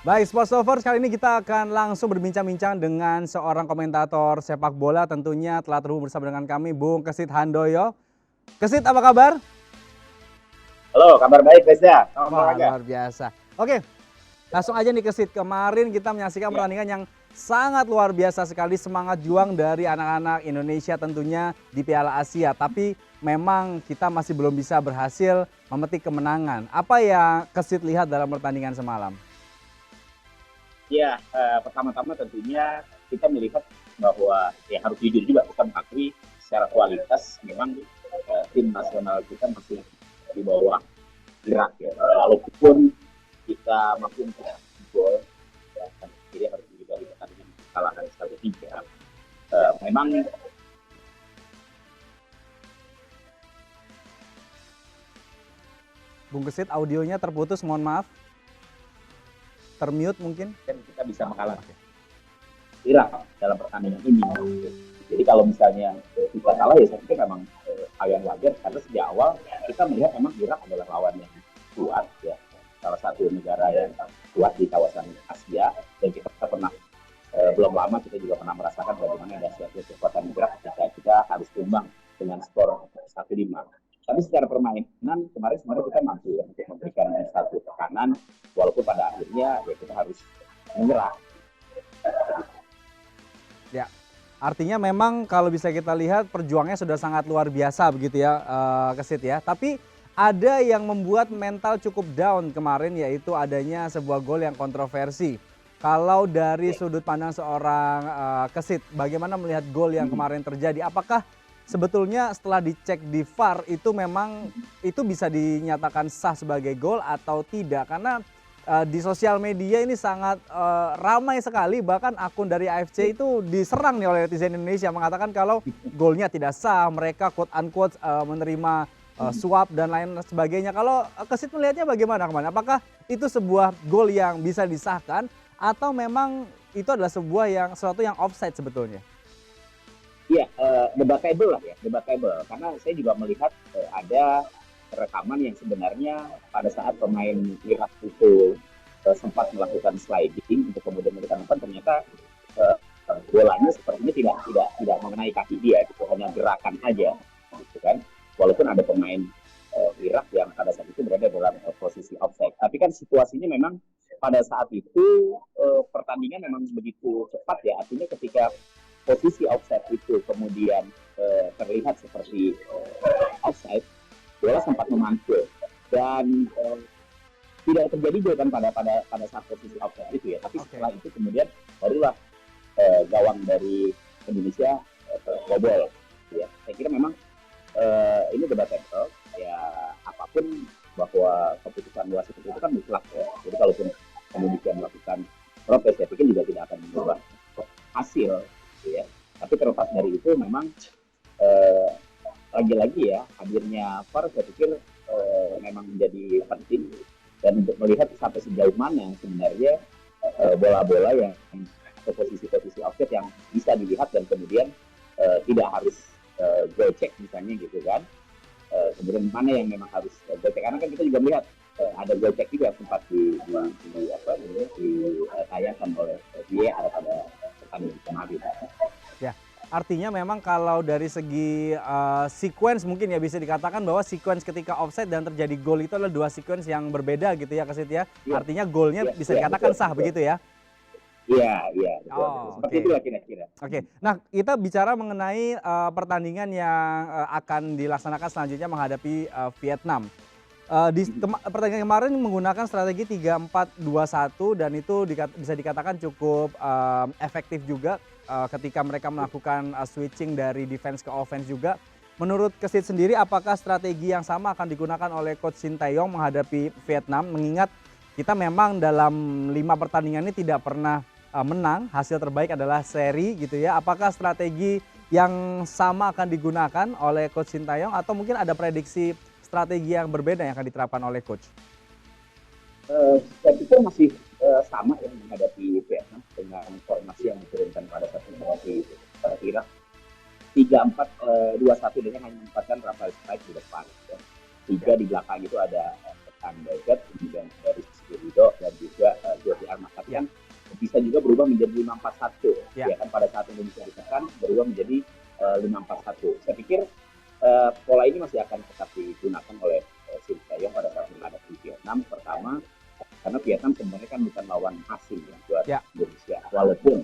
Baik, Sports Lovers, kali ini kita akan langsung berbincang-bincang dengan seorang komentator sepak bola. Tentunya telah terhubung bersama dengan kami, Bung Kesit Handoyo. Kesit, apa kabar? Halo, kabar baik Reza. Selamat Wah, olahraga. luar biasa. Oke, langsung aja nih Kesit. Kemarin kita menyaksikan Ya, pertandingan yang sangat luar biasa sekali. Semangat juang dari anak-anak Indonesia tentunya di Piala Asia. Tapi memang kita masih belum bisa berhasil memetik kemenangan. Apa yang Kesit lihat dalam pertandingan semalam? ya, pertama-tama tentunya kita melihat bahwa ya harus jujur juga kita mengakui secara kualitas memang tim nasional kita masih di bawah Irak ya. Walaupun kita mampu mencetak gol, ya, jadi harus juga di pertandingan kekalahan 1-3. Memang Bung Kesit, audionya terputus, mohon maaf. Termute mungkin? kan kita bisa mengalahkan Oke. Irak dalam pertandingan ini. Jadi kalau misalnya kita kalah ya saya pikir memang hal yang wajar karena sejak awal kita melihat memang Irak adalah lawan yang kuat ya, salah satu negara yang kuat di kawasan Asia dan kita pernah belum lama kita juga pernah merasakan bagaimana dahsyatnya kekuatan Irak ketika kita harus tumbang dengan skor 1-5. Tapi secara permainan kemarin sebenarnya kita mampu ya untuk memberikan satu tekanan walaupun pada akhirnya ya kita harus menyerah. Ya, artinya memang kalau bisa kita lihat perjuangannya sudah sangat luar biasa begitu ya, Kesit ya. Tapi ada yang membuat mental cukup down kemarin, yaitu adanya sebuah gol yang kontroversi. Kalau dari sudut pandang seorang Kesit, bagaimana melihat gol yang kemarin terjadi? Apakah sebetulnya setelah dicek di VAR itu memang itu bisa dinyatakan sah sebagai gol atau tidak? Karena di sosial media ini sangat ramai sekali, bahkan akun dari AFC itu diserang nih oleh netizen Indonesia mengatakan kalau golnya tidak sah, mereka quote unquote menerima suap dan lain sebagainya. Kalau Kesit melihatnya bagaimana kemarin? Apakah itu sebuah gol yang bisa disahkan atau memang itu adalah sesuatu yang offside sebetulnya? Iya, debatable lah ya, debatable. Karena saya juga melihat ada rekaman yang sebenarnya pada saat pemain Irak itu sempat melakukan sliding untuk kemudian menekan umpan, ternyata uh, bolanya sepertinya tidak mengenai kaki dia, gitu, hanya gerakan aja, gitu kan. Walaupun ada pemain Irak yang pada saat itu berada dalam posisi offside. Tapi kan situasinya memang pada saat itu pertandingan memang begitu cepat ya, artinya ketika posisi offside itu kemudian terlihat seperti offside, bola sempat memantul dan tidak terjadi gol kan pada saat posisi offside itu ya. Tapi setelah itu kemudian barulah gawang dari Indonesia bobol. Ya, saya kira memang ini debatable ya, apapun bahwa keputusan wasit itu kan mutlak ya. Jadi kalaupun Indonesia melakukan protes, saya pikir juga tidak akan mengubah hasil, gitu ya. Tapi terlepas dari itu, memang eh, lagi-lagi ya hadirnya VAR saya pikir memang menjadi penting dan untuk melihat sampai sejauh mana sebenarnya bola-bola yang atau posisi-posisi offset yang bisa dilihat dan kemudian tidak harus goal check misalnya gitu kan. Kemudian mana yang memang harus goal check karena kan kita juga melihat ada goal check juga sempat ditayangkan oleh VAR pada pertandingan kemarin. Ya, artinya memang kalau dari segi sequence mungkin ya bisa dikatakan bahwa sequence ketika offside dan terjadi gol itu adalah dua sequence yang berbeda gitu ya Kesit ya. Ya, Artinya golnya ya, bisa ya, dikatakan betul, sah betul. begitu ya. Iya, iya, betul, betul. Oh, Seperti oke. itulah kira-kira. Oke. Nah, kita bicara mengenai pertandingan yang akan dilaksanakan selanjutnya menghadapi Vietnam. Pertandingan kemarin menggunakan strategi 3-4-2-1 dan itu bisa dikatakan cukup efektif juga ketika mereka melakukan switching dari defense ke offense juga. Menurut Kesit sendiri, apakah strategi yang sama akan digunakan oleh Coach Sintayong menghadapi Vietnam? Mengingat kita memang dalam 5 pertandingan ini tidak pernah menang, hasil terbaik adalah seri gitu ya. Apakah strategi yang sama akan digunakan oleh Coach Sintayong atau mungkin ada prediksi strategi yang berbeda yang akan diterapkan oleh Coach? Saya pikir masih sama yang menghadapi Vietnam dengan formasi yang diturunkan pada saat menghadapi Irak. 3-4-2-1 dengan hanya menempatkan Rafael Strike di depan. Ya. 3 di belakang itu ada Van Dijk, kemudian dari Rizky Ridho dan juga Jordi Almada. berubah menjadi 5-4-1 Ya. ya kan, pada saat Indonesia ditekan berubah menjadi 5-4-1. Saya pikir pola ini masih akan tetap digunakan oleh Sintayong pada saat menghadapi Vietnam. Pertama, karena Vietnam sebenarnya kan bukan lawan asing ya buat Ya. Indonesia, walaupun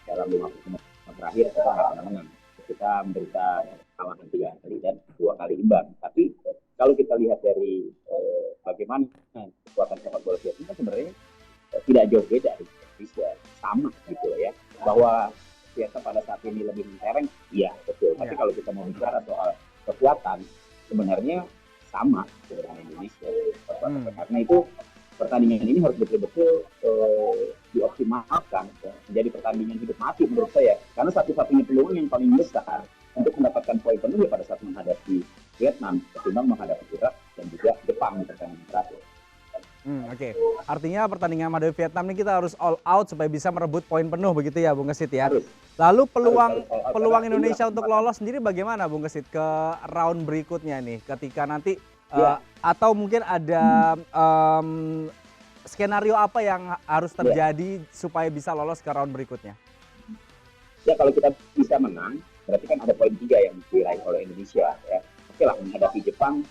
dalam 50 terakhir kita nggak pernah menang, kita menderita kekalahan 3 kali dan 2 kali imbang. Tapi kalau kita lihat dari bagaimana kekuatan sepak bola Vietnam kan sebenarnya tidak jauh beda dari Indonesia, sama gitu ya, bahwa Vietnam pada saat ini lebih mentereng, iya betul. Tapi kalau kita mau bicara soal kekuatan, sebenarnya sama sebenarnya Indonesia. Karena itu pertandingan ini harus betul-betul dioptimalkan ya, menjadi pertandingan hidup mati menurut saya. Karena satu-satunya peluang yang paling besar untuk mendapatkan poin penuh ya pada saat menghadapi Vietnam ketimbang menghadapi Irak dan juga Jepang di pertandingan terakhir. Oke. Artinya pertandingan menghadapi Vietnam ini kita harus all out supaya bisa merebut poin penuh begitu ya Bung Kesit ya. Harus. Lalu peluang Karena Indonesia ini untuk lolos sendiri bagaimana Bung Kesit ke round berikutnya nih ketika nanti Ya. atau mungkin ada skenario apa yang harus terjadi supaya bisa lolos ke round berikutnya? Ya kalau kita bisa menang, berarti kan ada poin 3 yang diraih oleh Indonesia ya. Oke lah, menghadapi Jepang,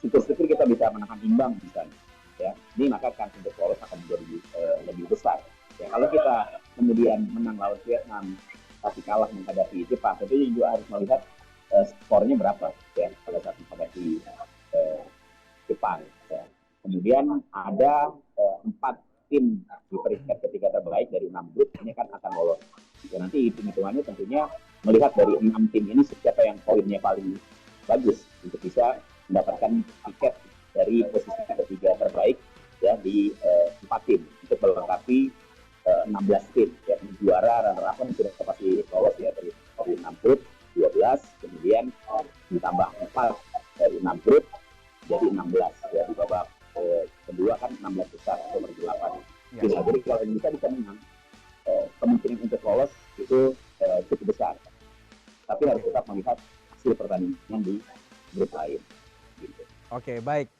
syukur-syukur kita bisa menahan imbang misalnya. Ya, ini maka kan untuk lolos akan menjadi lebih besar. Ya, kalau kita kemudian menang lawan Vietnam tapi kalah menghadapi Jepang, tentunya juga harus melihat skornya berapa ya pada saat menghadapi Jepang. Ya. Kemudian ada 4 tim di peringkat ketiga terbaik dari 6 grup ini kan akan lolos. Ya, nanti hitung-hitungannya tentunya melihat dari 6 tim ini siapa yang poinnya paling bagus untuk bisa mendapatkan tiket dari posisi ketiga terbaik ya di 4 tim untuk melengkapi 16 tim ya, juara runner-up sudah pasti lolos ya dari 6 grup 12, kemudian ditambah 4 dari 6 grup jadi 16 ya, di babak kedua kan 16 besar nomor 8 ya. Jadi kalau Indonesia bisa menang kemungkinan untuk lolos itu cukup besar, tapi harus tetap melihat hasil pertandingan di grup lain gitu. Oke, baik.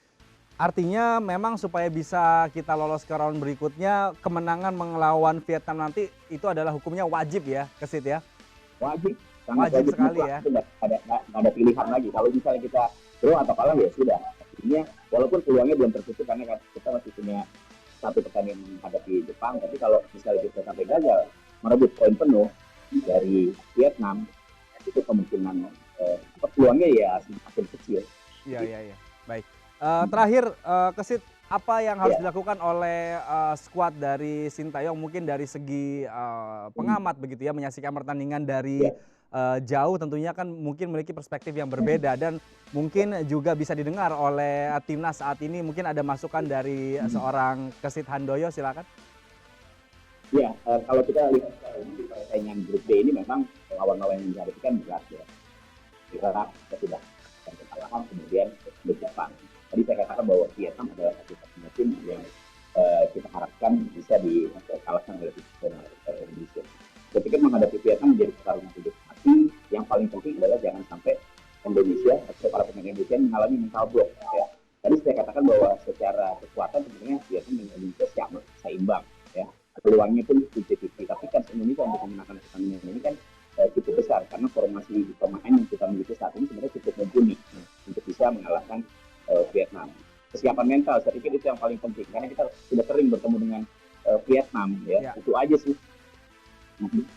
Artinya memang supaya bisa kita lolos ke round berikutnya, kemenangan melawan Vietnam nanti itu adalah hukumnya wajib ya, Kesit ya? Wajib, sangat wajib sekali mutlak. ya. Itu nggak ada pilihan lagi. Kalau misalnya kita draw atau kalah ya sudah. Artinya walaupun peluangnya belum tertutup karena kita masih punya 1 pertandingan menghadapi Jepang, tapi kalau misalnya kita sampai gagal merebut poin penuh dari Vietnam, itu kemungkinan peluangnya ya semakin kecil. Iya. Baik. Terakhir, Kesit, apa yang harus dilakukan oleh skuad dari Sintayong mungkin dari segi pengamat begitu ya, menyaksikan pertandingan dari jauh tentunya kan mungkin memiliki perspektif yang berbeda dan mungkin juga bisa didengar oleh timnas saat ini. Mungkin ada masukan dari seorang Kesit Handoyo, silakan. Ya, kalau kita lihat persaingan grup B ini memang lawan-lawan yang dihadapi kan berat ya. Irak sudah kekalahan, kemudian Jepang. Tadi saya katakan bahwa Vietnam adalah satu-satunya tim yang kita harapkan bisa dikalahkan oleh Indonesia. Saya pikir menghadapi Vietnam menjadi pertarungan hidup mati. Yang paling penting adalah jangan sampai Indonesia atau para pemain Indonesia mengalami mental block. Ya. Tadi saya katakan bahwa secara kekuatan sebenarnya Vietnam dan Indonesia seimbang. Ya. Peluangnya pun 50-50. Tapi kan Indonesia untuk memenangkan pertandingan ini kan cukup besar karena formasi pemain yang kita miliki saat ini sebenarnya cukup mumpuni untuk bisa mengalahkan Vietnam. Kesiapan mental saya pikir itu yang paling penting karena kita sudah sering bertemu dengan Vietnam ya. Itu aja sih.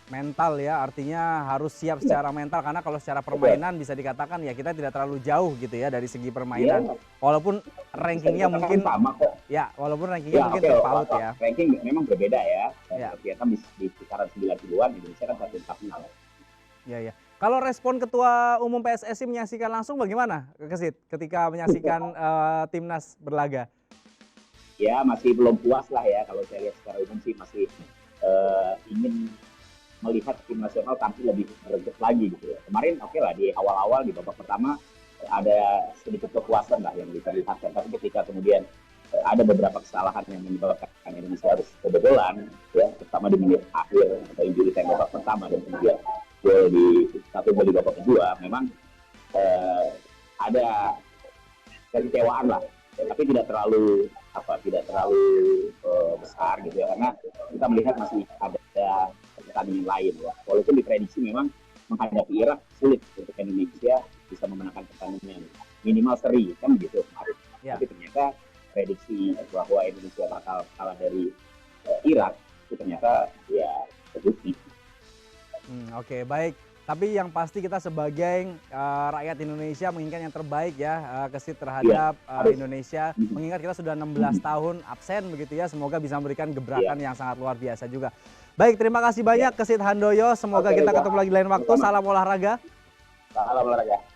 Mental ya, artinya harus siap secara mental karena kalau secara permainan bisa dikatakan ya kita tidak terlalu jauh gitu ya dari segi permainan. Walaupun rankingnya mungkin sama kok. Ya, walaupun rankingnya mungkin terpaut ya. Ranking memang berbeda ya. Vietnam di kisaran 90-an, Indonesia kan 140. Iya. Kalau respon Ketua Umum PSSI menyaksikan langsung bagaimana, Kesit, ketika menyaksikan timnas berlaga? Ya masih belum puas lah ya, kalau saya lihat secara umum sih masih ingin melihat tim nasional tampil lebih greget lagi gitu ya. Kemarin oke lah di awal-awal di babak pertama ada sedikit kepuasan lah yang diperlihatkan, tapi ketika kemudian ada beberapa kesalahan yang menyebabkan Indonesia harus kebobolan ya, terutama di menit akhir atau injury time babak pertama dan kemudian gol di babak kedua, memang ada kekecewaan lah ya, tapi tidak terlalu besar gitu ya, karena kita melihat masih ada pertandingan lain ya. Walaupun diprediksi memang menghadapi Irak sulit untuk Indonesia bisa memenangkan pertandingan minimal seri kan begitu kemarin. Ya. Tapi ternyata prediksi bahwa Indonesia bakal kalah dari Irak itu ternyata ya terbukti. Oke, baik. Tapi yang pasti kita sebagai rakyat Indonesia menginginkan yang terbaik ya, Kesit, terhadap Indonesia. Mengingat kita sudah 16 tahun absen begitu ya, semoga bisa memberikan gebrakan yang sangat luar biasa juga. Baik, terima kasih banyak Kesit Handoyo. Semoga kita ketemu lagi lain waktu. Salam olahraga. Salam olahraga.